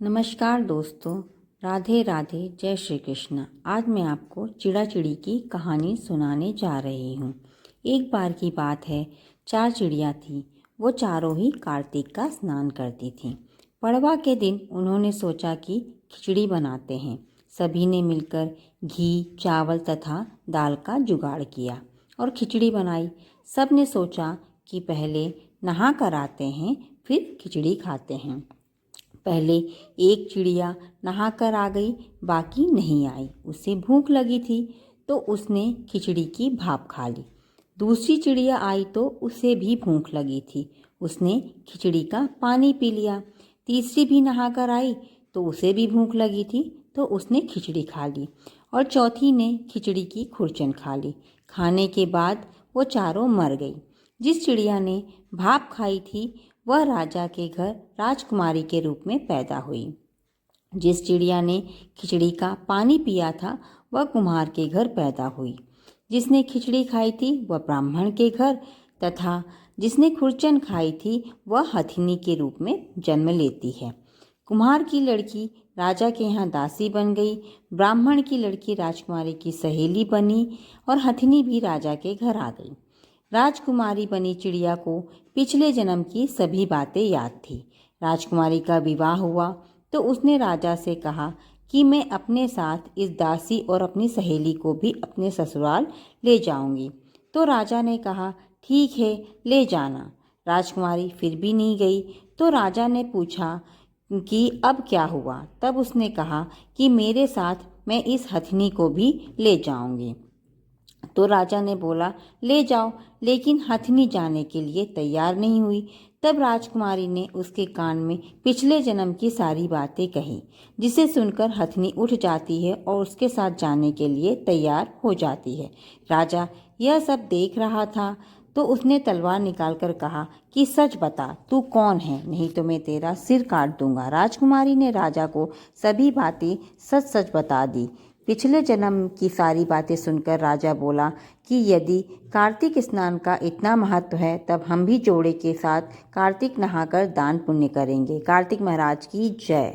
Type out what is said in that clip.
नमस्कार दोस्तों, राधे राधे, जय श्री कृष्ण। आज मैं आपको चिड़ा चिड़ी की कहानी सुनाने जा रही हूँ। एक बार की बात है, 4 चिड़िया थी। वो चारों ही कार्तिक का स्नान करती थीं। पड़वा के दिन उन्होंने सोचा कि खिचड़ी बनाते हैं। सभी ने मिलकर घी, चावल तथा दाल का जुगाड़ किया और खिचड़ी बनाई। सब ने सोचा कि पहले नहा कर आते हैं, फिर खिचड़ी खाते हैं। पहले एक चिड़िया नहाकर आ गई, बाकी नहीं आई। उसे भूख लगी थी तो उसने खिचड़ी की भाप खा ली। दूसरी चिड़िया आई तो उसे भी भूख लगी थी, उसने खिचड़ी का पानी पी लिया। तीसरी भी नहाकर आई तो उसे भी भूख लगी थी तो उसने खिचड़ी खा ली और चौथी ने खिचड़ी की खुरचन खा ली। खाने के बाद वो चारों मर गई। जिस चिड़िया ने भाप खाई थी वह राजा के घर राजकुमारी के रूप में पैदा हुई। जिस चिड़िया ने खिचड़ी का पानी पिया था वह कुम्हार के घर पैदा हुई। जिसने खिचड़ी खाई थी वह ब्राह्मण के घर तथा जिसने खुरचन खाई थी वह हथिनी के रूप में जन्म लेती है। कुम्हार की लड़की राजा के यहाँ दासी बन गई, ब्राह्मण की लड़की राजकुमारी की सहेली बनी और हथिनी भी राजा के घर आ गई। राजकुमारी बनी चिड़िया को पिछले जन्म की सभी बातें याद थी। राजकुमारी का विवाह हुआ तो उसने राजा से कहा कि मैं अपने साथ इस दासी और अपनी सहेली को भी अपने ससुराल ले जाऊंगी। तो राजा ने कहा, ठीक है, ले जाना। राजकुमारी फिर भी नहीं गई तो राजा ने पूछा कि अब क्या हुआ। तब उसने कहा कि मेरे साथ मैं इस हथिनी को भी ले जाऊंगी। तो राजा ने बोला, ले जाओ, लेकिन हथिनी जाने के लिए तैयार नहीं हुई। तब राजकुमारी ने उसके कान में पिछले जन्म की सारी बातें कही, जिसे सुनकर हथिनी उठ जाती है और उसके साथ जाने के लिए तैयार हो जाती है। राजा यह सब देख रहा था तो उसने तलवार निकालकर कहा कि सच बता, तू कौन है, नहीं तो मैं तेरा सिर काट दूंगा। राजकुमारी ने राजा को सभी बातें सच सच बता दी। पिछले जन्म की सारी बातें सुनकर राजा बोला कि यदि कार्तिक स्नान का इतना महत्व है तब हम भी जोड़े के साथ कार्तिक नहाकर दान पुण्य करेंगे। कार्तिक महाराज की जय।